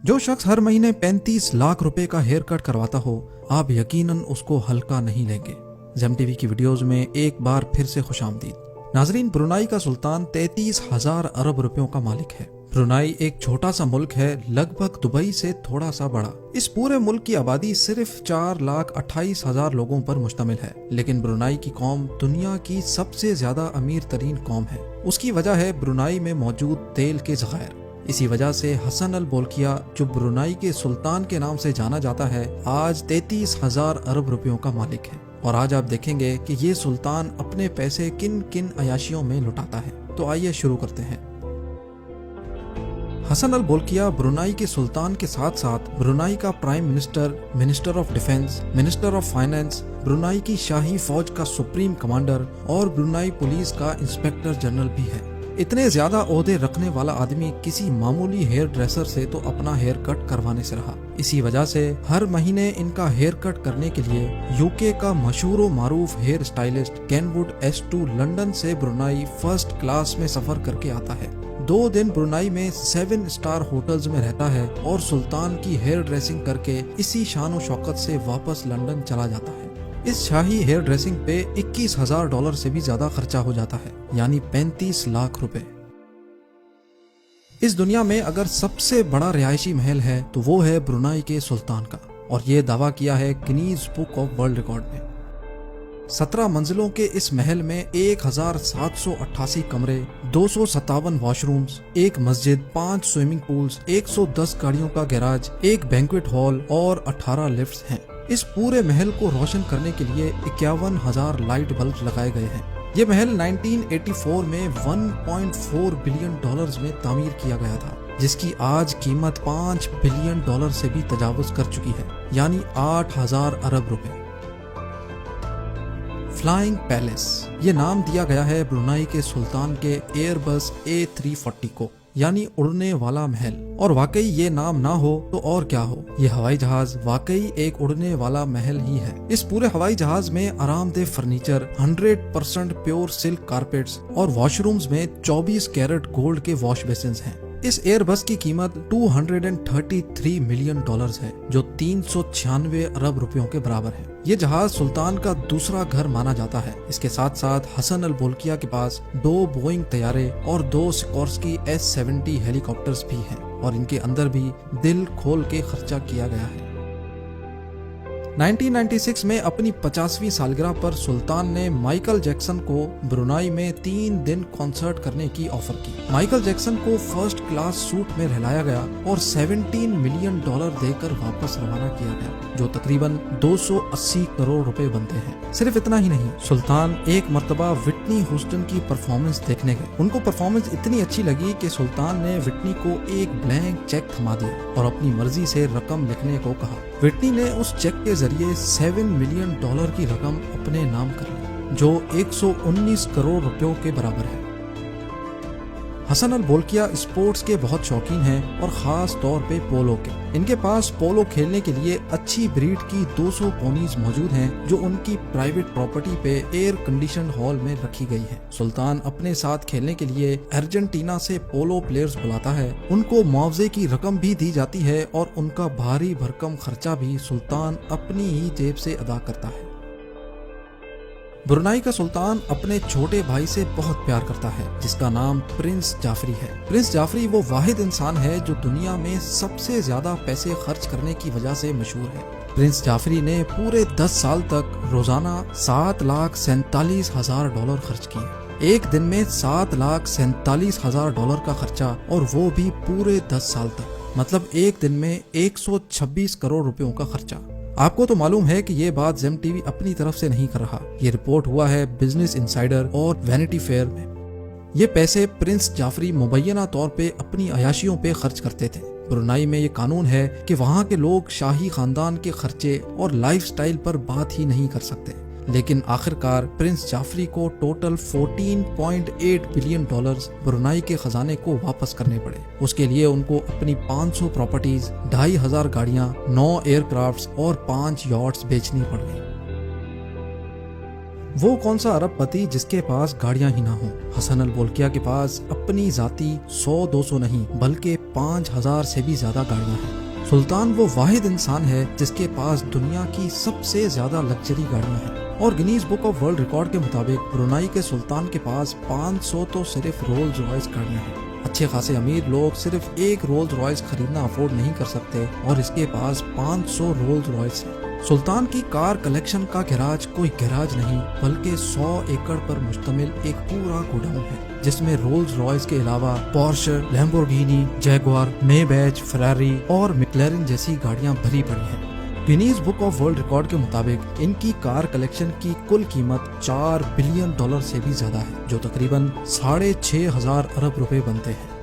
جو شخص ہر مہینے 35 لاکھ روپے کا ہیئر کٹ کرواتا ہو آپ یقیناً اس کو ہلکا نہیں لیں گے۔ زیم ٹی وی کی ویڈیوز میں ایک بار پھر سے خوش آمدید۔ ناظرین، برونائی کا سلطان 33,000 ارب روپیوں کا مالک ہے۔ برونائی ایک چھوٹا سا ملک ہے، لگ بھگ دبئی سے تھوڑا سا بڑا۔ اس پورے ملک کی آبادی صرف 4,28,000 لوگوں پر مشتمل ہے، لیکن برونائی کی قوم دنیا کی سب سے زیادہ امیر ترین قوم ہے۔ اس کی وجہ ہے برونائی میں موجود تیل کے ذخائر۔ اسی وجہ سے حسن البولکیہ، جو برونائی کے سلطان کے نام سے جانا جاتا ہے، آج 33,000 ارب روپیوں کا مالک ہے۔ اور آج آپ دیکھیں گے کہ یہ سلطان اپنے پیسے کن کن عیاشیوں میں لٹاتا ہے۔ تو آئیے شروع کرتے ہیں۔ حسن البولکیہ برونائی کے سلطان کے ساتھ ساتھ برونائی کا prime minister, minister of defence, minister of finance, Brunei کی شاہی فوج کا سپریم کمانڈر اور برونائی پولیس کا انسپیکٹر جنرل بھی ہے۔ اتنے زیادہ عہدے رکھنے والا آدمی کسی معمولی ہیئر ڈریسر سے تو اپنا ہیئر کٹ کروانے سے رہا۔ اسی وجہ سے ہر مہینے ان کا ہیئر کٹ کرنے کے لیے UK کا مشہور و معروف ہیئر اسٹائلسٹ کینوڈ S2 لندن سے برونائی فرسٹ کلاس میں سفر کر کے آتا ہے۔ 2 دن برونائی میں 7 اسٹار ہوٹلز میں رہتا ہے اور سلطان کی ہیئر ڈریسنگ کر کے اسی شان و شوکت سے واپس لندن چلا جاتا ہے۔ اس شاہی ہیئر ڈریسنگ پہ $21,000 سے بھی زیادہ خرچہ ہو جاتا ہے، یعنی 35 لاکھ روپے۔ اس دنیا میں اگر سب سے بڑا رہائشی محل ہے تو وہ ہے برونائی کے سلطان کا، اور یہ دعویٰ کیا ہے Guinness book of world record میں۔ 17 منزلوں کے اس محل میں 1,788 کمرے، 257 واش رومز، 1 مسجد، 5 سوئمنگ پولز، 110 گاڑیوں کا گیراج، 1 بینکویٹ ہال اور 18 لفٹس ہیں۔ اس پورے محل کو روشن کرنے کے لیے 51,000 لائٹ بلب لگائے گئے ہیں۔ یہ محل 1984 میں $1.4 بلین میں تعمیر کیا گیا تھا، جس کی آج قیمت $5 بلین سے بھی تجاوز کر چکی ہے، یعنی 8,000 ارب روپے۔ فلائنگ پیلس، یہ نام دیا گیا ہے برونائی کے سلطان کے ایئر بس A340 کو، یعنی اڑنے والا محل۔ اور واقعی یہ نام نہ ہو تو اور کیا ہو، یہ ہوائی جہاز واقعی ایک اڑنے والا محل ہی ہے۔ اس پورے ہوائی جہاز میں آرام دہ فرنیچر، 100% پیور سلک کارپیٹس اور واش رومز میں 24 کیرٹ گولڈ کے واش بیسنز ہیں۔ اس ایئر بس کی قیمت $233 ملین ہے، جو 396 ارب روپیوں کے برابر ہے۔ یہ جہاز سلطان کا دوسرا گھر مانا جاتا ہے۔ اس کے ساتھ ساتھ حسن البولکیہ کے پاس 2 بوئنگ طیارے اور 2 سکورسکی S-70 ہیلی کاپٹرز بھی ہیں، اور ان کے اندر بھی دل کھول کے خرچہ کیا گیا ہے۔ 1996 میں اپنی 50ویں سالگرہ پر سلطان نے مائیکل جیکسن کو برونائی میں 3 دن کنسرٹ کرنے کی آفر کی۔ مائیکل جیکسن کو فرسٹ کلاس سوٹ میں رہلایا گیا اور $17 ملین دے کر واپس روانہ کیا گیا، جو تقریباً 280 کروڑ روپے بنتے ہیں۔ صرف اتنا ہی نہیں، سلطان ایک مرتبہ وٹنی ہیوسٹن کی پرفارمنس دیکھنے گئے۔ ان کو پرفارمنس اتنی اچھی لگی کہ سلطان نے وٹنی کو ایک بلینک چیک تھما دیا اور اپنی مرضی سے رقم لکھنے کو کہا۔ وٹنی نے اس چیک کے ذریعے $7 ملین کی رقم اپنے نام کر لی، جو 119 کروڑ روپیوں کے برابر ہے۔ حسن البولکیہ اسپورٹس کے بہت شوقین ہیں، اور خاص طور پہ پولو کے۔ ان کے پاس پولو کھیلنے کے لیے اچھی بریڈ کی 200 پونیز موجود ہیں، جو ان کی پرائیویٹ پراپرٹی پہ ایئر کنڈیشنڈ ہال میں رکھی گئی ہیں۔ سلطان اپنے ساتھ کھیلنے کے لیے ارجنٹینا سے پولو پلیئرز بلاتا ہے، ان کو معاوضے کی رقم بھی دی جاتی ہے، اور ان کا بھاری بھرکم خرچہ بھی سلطان اپنی ہی جیب سے ادا کرتا ہے۔ برونائی کا سلطان اپنے چھوٹے بھائی سے بہت پیار کرتا ہے، جس کا نام پرنس جعفری ہے۔ پرنس جعفری وہ واحد انسان ہے جو دنیا میں سب سے زیادہ پیسے خرچ کرنے کی وجہ سے مشہور ہے۔ پرنس جعفری نے پورے 10 سال تک روزانہ $7,47,000 خرچ کیے۔ ایک دن میں $7,47,000 کا خرچہ، اور وہ بھی پورے 10 سال تک، مطلب ایک دن میں 126 کروڑ روپیوں کا خرچہ۔ آپ کو تو معلوم ہے کہ یہ بات زیم ٹی وی اپنی طرف سے نہیں کر رہا، یہ رپورٹ ہوا ہے بزنس انسائیڈر اور وینٹی فیئر میں۔ یہ پیسے پرنس جعفری مبینہ طور پہ اپنی عیاشیوں پہ خرچ کرتے تھے۔ برونائی میں یہ قانون ہے کہ وہاں کے لوگ شاہی خاندان کے خرچے اور لائف سٹائل پر بات ہی نہیں کر سکتے، لیکن آخرکار پرنس جعفری کو ٹوٹل $14.8 بلین برونائی کے خزانے کو واپس کرنے پڑے۔ اس کے لیے ان کو اپنی 500 پراپرٹیز، 2,500 گاڑیاں، 9 ایئر کرافٹس اور 5 یاٹس بیچنی پڑ گئی۔ وہ کون سا ارب پتی جس کے پاس گاڑیاں ہی نہ ہوں؟ حسن البولکیہ کے پاس اپنی ذاتی 100-200 نہیں بلکہ 5000 سے بھی زیادہ گاڑیاں ہیں۔ سلطان وہ واحد انسان ہے جس کے پاس دنیا کی سب سے زیادہ لگژری گاڑیاں ہیں، اور Guinness book of world record کے مطابق برونائی کے سلطان کے پاس 500 تو صرف رولز رائس گاڑیاں ہیں۔ اچھے خاصے امیر لوگ صرف ایک رولز رائس خریدنا افورڈ نہیں کر سکتے اور اس کے پاس 500 رولز رائس ہیں۔ سلطان کی کار کلیکشن کا گیراج کوئی گیراج نہیں بلکہ 100 ایکڑ پر مشتمل ایک پورا گوڈاؤن ہے، جس میں رولز رائس کے علاوہ پورش، لیمبورگینی، جیگوار، مے بیچ، فراری اور میکلارن جیسی گاڑیاں بھری پڑی ہیں۔ Guinness book of world record کے مطابق ان کی کار کلیکشن کی کل قیمت $4 بلین سے بھی زیادہ ہے، جو تقریباً 6500 ارب روپے بنتے ہیں۔